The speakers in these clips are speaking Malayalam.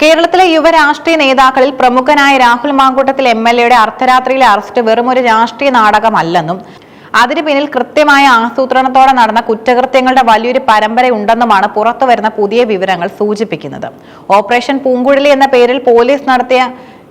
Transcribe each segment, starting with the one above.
കേരളത്തിലെ യുവരാഷ്ട്രീയ നേതാക്കളിൽ പ്രമുഖനായ രാഹുൽ മാങ്കൂട്ടത്തിൽ എംഎൽഎയുടെ അർദ്ധരാത്രിയിലെ അറസ്റ്റ് വെറുമൊരു രാഷ്ട്രീയ നാടകമല്ലെന്നും അതിനു പിന്നിൽ കൃത്യമായ ആസൂത്രണത്തോടെ നടന്ന കുറ്റകൃത്യങ്ങളുടെ വലിയൊരു പരമ്പരയുണ്ടെന്നുമാണ് പുറത്തുവരുന്ന പുതിയ വിവരങ്ങൾ സൂചിപ്പിക്കുന്നത്. ഓപ്പറേഷൻ പൂങ്കുഴലി എന്ന പേരിൽ പോലീസ് നടത്തിയ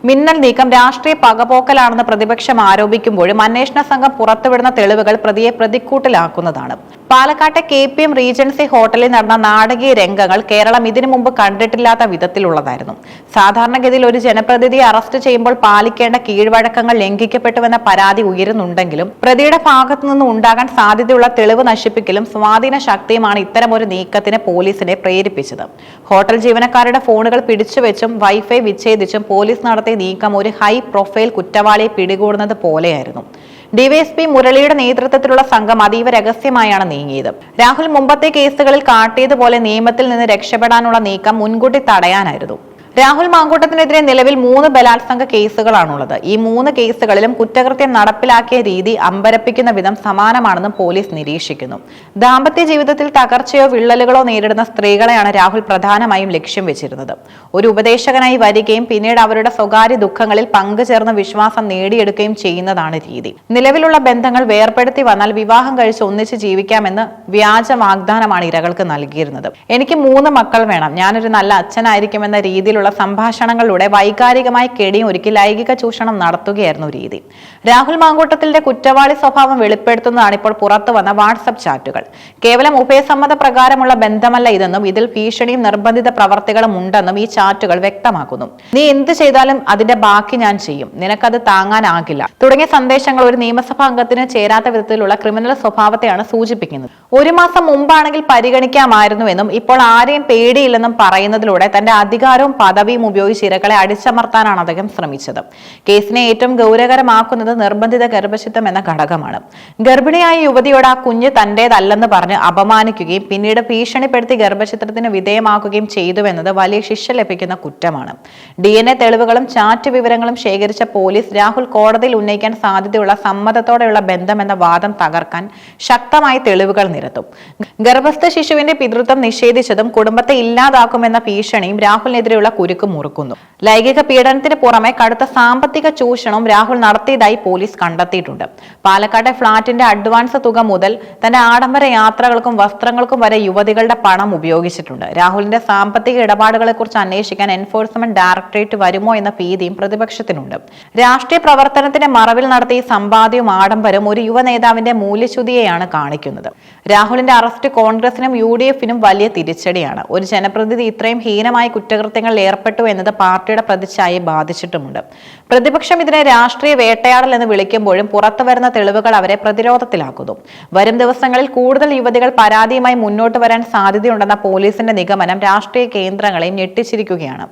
മിന്നൽ നീക്കം രാഷ്ട്രീയ പകപോക്കലാണെന്ന് പ്രതിപക്ഷം ആരോപിക്കുമ്പോഴും അന്വേഷണ സംഘം പുറത്തുവിടുന്ന തെളിവുകൾ പ്രതിയെ പ്രതിക്കൂട്ടിലാക്കുന്നതാണ്. പാലക്കാട്ടെ KPM റീജൻസി ഹോട്ടലിൽ നടന്ന നാടകീയ രംഗങ്ങൾ കേരളം ഇതിനു മുമ്പ് കണ്ടിട്ടില്ലാത്ത വിധത്തിലുള്ളതായിരുന്നു. സാധാരണഗതിയിൽ ഒരു ജനപ്രതിനിധിയെ അറസ്റ്റ് ചെയ്യുമ്പോൾ പാലിക്കേണ്ട കീഴ്വഴക്കങ്ങൾ ലംഘിക്കപ്പെട്ടുവെന്ന പരാതി ഉയരുന്നുണ്ടെങ്കിലും പ്രതിയുടെ ഭാഗത്തു നിന്ന് ഉണ്ടാകാൻ സാധ്യതയുള്ള തെളിവ് നശിപ്പിക്കലും സ്വാധീന ശക്തിയുമാണ് ഇത്തരമൊരു നീക്കത്തിന് പോലീസിനെ പ്രേരിപ്പിച്ചത്. ഹോട്ടൽ ജീവനക്കാരുടെ ഫോണുകൾ പിടിച്ചുവെച്ചും വൈഫൈ വിച്ഛേദിച്ചും പോലീസ് നടത്തിയ നീക്കം ഒരു ഹൈ പ്രൊഫൈൽ കുറ്റവാളിയെ പിടികൂടുന്നത് പോലെയായിരുന്നു. ഡിവൈഎസ്പി മുരളിയുടെ നേതൃത്വത്തിലുള്ള സംഘം അതീവ രഹസ്യമായാണ് നീങ്ങിയത്. രാഹുൽ മുമ്പത്തെ കേസുകളിൽ കാട്ടിയതുപോലെ നിയമത്തിൽ നിന്ന് രക്ഷപ്പെടാനുള്ള നീക്കം മുൻകൂട്ടി തടയാനായിരുന്നു. രാഹുൽ മാങ്കൂട്ടത്തിനെതിരെ നിലവിൽ 3 ബലാത്സംഗ കേസുകളാണുള്ളത്. ഈ 3 കേസുകളിലും കുറ്റകൃത്യം നടപ്പിലാക്കിയ രീതി അമ്പരപ്പിക്കുന്ന വിധം സമാനമാണെന്നും പോലീസ് നിരീക്ഷിക്കുന്നു. ദാമ്പത്യ ജീവിതത്തിൽ തകർച്ചയോ വിള്ളലുകളോ നേരിടുന്ന സ്ത്രീകളെയാണ് രാഹുൽ പ്രധാനമായും ലക്ഷ്യം വെച്ചിരുന്നത്. ഒരു ഉപദേശകനായി വരികയും പിന്നീട് അവരുടെ സ്വകാര്യ ദുഃഖങ്ങളിൽ പങ്കുചേർന്ന് വിശ്വാസം നേടിയെടുക്കുകയും ചെയ്യുന്നതാണ് രീതി. നിലവിലുള്ള ബന്ധങ്ങൾ വേർപെടുത്തി വന്നാൽ വിവാഹം കഴിച്ച് ഒന്നിച്ച് ജീവിക്കാമെന്ന് വ്യാജ വാഗ്ദാനമാണ് ഇരകൾക്ക് നൽകിയിരുന്നത്. എനിക്ക് 3 മക്കൾ വേണം, ഞാനൊരു നല്ല അച്ഛനായിരിക്കുമെന്ന രീതിയിലുള്ള സംഭാഷണങ്ങളിലൂടെ വൈകാരികമായി കെടിയൊരുക്കി ലൈംഗിക ചൂഷണം നടത്തുകയായിരുന്നു രീതി. രാഹുൽ മാങ്കൂട്ടത്തിന്റെ കുറ്റവാളി സ്വഭാവം വെളിപ്പെടുത്തുന്നതാണ് ഇപ്പോൾ പുറത്തു വന്ന വാട്സപ്പ് ചാറ്റുകൾ. കേവലം ഉഭയസമ്മത പ്രകാരമുള്ള ബന്ധമല്ല ഇതെന്നും ഇതിൽ ഭീഷണിയും നിർബന്ധിത പ്രവർത്തികളും ഉണ്ടെന്നും ഈ ചാറ്റുകൾ വ്യക്തമാക്കുന്നു. നീ എന്ത് ചെയ്താലും അതിന്റെ ബാക്കി ഞാൻ ചെയ്യും, നിനക്കത് താങ്ങാനാകില്ല തുടങ്ങിയ സന്ദേശങ്ങൾ ഒരു നിയമസഭാ അംഗത്തിന് ചേരാത്ത വിധത്തിലുള്ള ക്രിമിനൽ സ്വഭാവത്തെയാണ് സൂചിപ്പിക്കുന്നത്. 1 മാസം മുമ്പാണെങ്കിൽ പരിഗണിക്കാമായിരുന്നുവെന്നും ഇപ്പോൾ ആരെയും പേടിയില്ലെന്നും പറയുന്നതിലൂടെ തന്റെ അധികാരവും പദവിയും ഉപയോഗിച്ച് ഇരകളെ അടിച്ചമർത്താനാണ് അദ്ദേഹം ശ്രമിച്ചത്. കേസിനെ ഏറ്റവും ഗൗരവകരമാക്കുന്നത് നിർബന്ധിത ഗർഭചിത്രം എന്ന ഘടകമാണ്. ഗർഭിണിയായ യുവതിയോട് ആ കുഞ്ഞ് തന്റേതല്ലെന്ന് പറഞ്ഞ് അപമാനിക്കുകയും പിന്നീട് ഭീഷണിപ്പെടുത്തി ഗർഭചിത്രത്തിന് വിധേയമാക്കുകയും ചെയ്തുവെന്നത് വലിയ ശിക്ഷ ലഭിക്കുന്ന കുറ്റമാണ്. DNA തെളിവുകളും ചാറ്റ് വിവരങ്ങളും ശേഖരിച്ച പോലീസ് രാഹുൽ കോടതിയിൽ ഉന്നയിക്കാൻ സാധ്യതയുള്ള സമ്മതത്തോടെയുള്ള ബന്ധമെന്ന വാദം തകർക്കാൻ ശക്തമായി തെളിവുകൾ നിരത്തും. ഗർഭസ്ഥ ശിശുവിന്റെ പിതൃത്വം നിഷേധിച്ചതും കുടുംബത്തെ ഇല്ലാതാക്കുമെന്ന ഭീഷണിയും രാഹുലിനെതിരെയുള്ള കുരുക്ക് മുറുക്കുന്നു. ലൈംഗിക പീഡനത്തിന് പുറമെ കടുത്ത സാമ്പത്തിക ചൂഷണവും രാഹുൽ നടത്തിയതായി പോലീസ് കണ്ടെത്തിയിട്ടുണ്ട്. പാലക്കാട്ടെ ഫ്ളാറ്റിന്റെ അഡ്വാൻസ് തുക മുതൽ തന്റെ ആഡംബര യാത്രകൾക്കും വസ്ത്രങ്ങൾക്കും വരെ യുവതികളുടെ പണം ഉപയോഗിച്ചിട്ടുണ്ട്. രാഹുലിന്റെ സാമ്പത്തിക ഇടപാടുകളെ കുറിച്ച് അന്വേഷിക്കാൻ എൻഫോഴ്സ്മെന്റ് ഡയറക്ടറേറ്റ് വരുമോ എന്ന ഭീതിയും പ്രതിപക്ഷത്തിനുണ്ട്. രാഷ്ട്രീയ പ്രവർത്തനത്തിന്റെ മറവിൽ നടത്തിയ സമ്പാദ്യവും ആഡംബരവും ഒരു യുവ നേതാവിന്റെ മൂല്യച്യുതിയെയാണ് കാണിക്കുന്നത്. രാഹുലിന്റെ അറസ്റ്റ് കോൺഗ്രസിനും UDF-നും വലിയ തിരിച്ചടിയാണ്. ഒരു ജനപ്രതിനിധി ഇത്രയും ഹീനമായ കുറ്റകൃത്യങ്ങളിൽ ഏർപ്പെട്ടു എന്നത് പാർട്ടിയുടെ പ്രതിച്ഛായയെ ബാധിച്ചിട്ടുമുണ്ട്. പ്രതിപക്ഷം ഇതിനെ രാഷ്ട്രീയ വേട്ടയാടൽ എന്ന് വിളിക്കുമ്പോഴും പുറത്തുവരുന്ന തെളിവുകൾ അവരെ പ്രതിരോധത്തിലാക്കുന്നു. വരും ദിവസങ്ങളിൽ കൂടുതൽ യുവതികൾ പരാതിയുമായി മുന്നോട്ട് വരാൻ സാധ്യതയുണ്ടെന്ന പോലീസിന്റെ നിഗമനം രാഷ്ട്രീയ കേന്ദ്രങ്ങളെയും ഞെട്ടിച്ചിരിക്കുകയാണ്.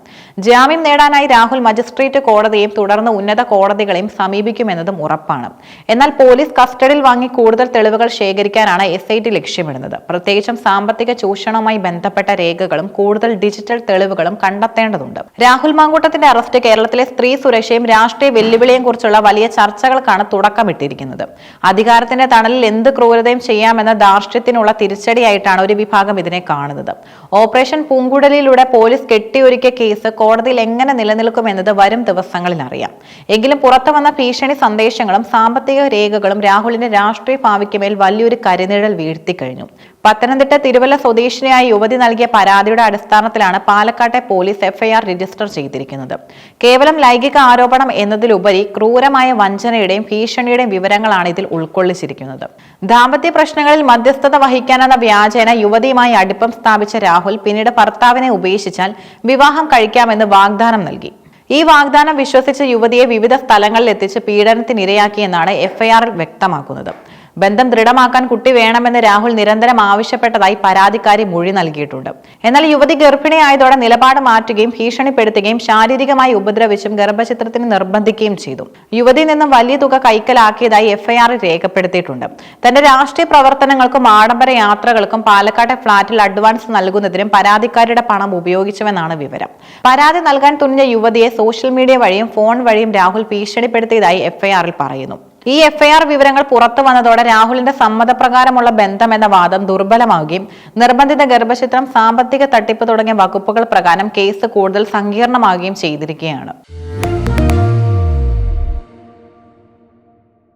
ജാമ്യം നേടാനായി രാഹുൽ മജിസ്ട്രേറ്റ് കോടതിയെയും തുടർന്ന് ഉന്നത കോടതികളെയും സമീപിക്കുമെന്നതും ഉറപ്പാണ്. എന്നാൽ പോലീസ് കസ്റ്റഡിയിൽ വാങ്ങി കൂടുതൽ തെളിവുകൾ ശേഖരിക്കാനാണ് SIT ലക്ഷ്യമിടുന്നത്. പ്രത്യേകിച്ചും സാമ്പത്തിക ചൂഷണവുമായി ബന്ധപ്പെട്ട രേഖകളും കൂടുതൽ ഡിജിറ്റൽ തെളിവുകളും കണ്ടെത്തേണ്ടതുണ്ട്. രാഹുൽ മാങ്കൂട്ടത്തിന്റെ അറസ്റ്റ് കേരളത്തിലെ സ്ത്രീ സുരക്ഷയും രാഷ്ട്രീയ വെല്ലുവിളിയെയും കുറിച്ചുള്ള വലിയ ചർച്ചകൾക്കാണ് തുടക്കമിട്ടിരിക്കുന്നത്. അധികാരത്തിന്റെ തണലിൽ എന്ത് ക്രൂരതയും ചെയ്യാമെന്ന ധാർഷ്ട്യത്തിനുള്ള തിരിച്ചടിയായിട്ടാണ് ഒരു വിഭാഗം ഇതിനെ കാണുന്നത്. ഓപ്പറേഷൻ പൂങ്കുഴലിയിലൂടെ പോലീസ് കെട്ടിയൊരുക്കിയ കേസ് കോടതിയിൽ എങ്ങനെ നിലനിൽക്കുമെന്നത് വരും ദിവസങ്ങളിൽ അറിയാം. എങ്കിലും പുറത്തു വന്ന ഭീഷണി സന്ദേശങ്ങളും സാമ്പത്തിക രേഖകളും രാഹുലിന്റെ രാഷ്ട്രീയ ഭാവിക്ക് മേൽ വലിയൊരു കരിനിഴൽ വീഴ്ത്തിക്കഴിഞ്ഞു. പത്തനംതിട്ട തിരുവല്ല സ്വദേശിനിയായ യുവതി നൽകിയ പരാതിയുടെ അടിസ്ഥാനത്തിലാണ് പാലക്കാട്ടെ പോലീസ് FIR രജിസ്റ്റർ ചെയ്തിരിക്കുന്നത്. കേവലം ലൈംഗിക ആരോപണം എന്നതിലുപരി ക്രൂരമായ വഞ്ചനയുടെയും ഭീഷണിയുടെയും വിവരങ്ങളാണ് ഇതിൽ ഉൾക്കൊള്ളിച്ചിരിക്കുന്നത്. ദാമ്പത്യ പ്രശ്നങ്ങളിൽ മധ്യസ്ഥത വഹിക്കാനെന്ന വ്യാജേന യുവതിയുമായി അടുപ്പം സ്ഥാപിച്ച രാഹുൽ പിന്നീട് ഭർത്താവിനെ ഉപേക്ഷിച്ചാൽ വിവാഹം കഴിക്കാമെന്ന് വാഗ്ദാനം നൽകി. ഈ വാഗ്ദാനം വിശ്വസിച്ച യുവതിയെ വിവിധ സ്ഥലങ്ങളിൽ എത്തിച്ച് പീഡനത്തിനിരയാക്കിയെന്നാണ് FIR-ൽ വ്യക്തമാക്കുന്നത്. ബന്ധം ദൃഢമാക്കാൻ കുട്ടി വേണമെന്ന് രാഹുൽ നിരന്തരം ആവശ്യപ്പെട്ടതായി പരാതിക്കാരി മൊഴി നൽകിയിട്ടുണ്ട്. എന്നാൽ യുവതി ഗർഭിണിയായതോടെ നിലപാട് മാറ്റുകയും ഭീഷണിപ്പെടുത്തുകയും ശാരീരികമായി ഉപദ്രവിച്ചും ഗർഭചിത്രത്തിന് നിർബന്ധിക്കുകയും ചെയ്തു. യുവതിയിൽ നിന്നും വലിയ തുക കൈക്കലാക്കിയതായി FIR-ൽ രേഖപ്പെടുത്തിയിട്ടുണ്ട്. തന്റെ രാഷ്ട്രീയ പ്രവർത്തനങ്ങൾക്കും ആഡംബര യാത്രകൾക്കും പാലക്കാട്ടെ ഫ്ളാറ്റിൽ അഡ്വാൻസ് നൽകുന്നതിനും പരാതിക്കാരിയുടെ പണം ഉപയോഗിച്ചുവെന്നാണ് വിവരം. പരാതി നൽകാൻ തുനിഞ്ഞ യുവതിയെ സോഷ്യൽ മീഡിയ വഴിയും ഫോൺ വഴിയും രാഹുൽ ഭീഷണിപ്പെടുത്തിയതായി FIR-ൽ പറയുന്നു. ഈ എഫ്ഐആർ വിവരങ്ങൾ പുറത്തു വന്നതോടെ രാഹുലിന്റെ സമ്മതപ്രകാരമുള്ള ബന്ധമെന്ന വാദം ദുർബലമാവുകയും നിർബന്ധിത ഗർഭചിത്രം, സാമ്പത്തിക തട്ടിപ്പ് തുടങ്ങിയ വകുപ്പുകൾ പ്രകാരം കേസ് കൂടുതൽ സങ്കീർണമാവുകയും ചെയ്തിരിക്കുകയാണ്.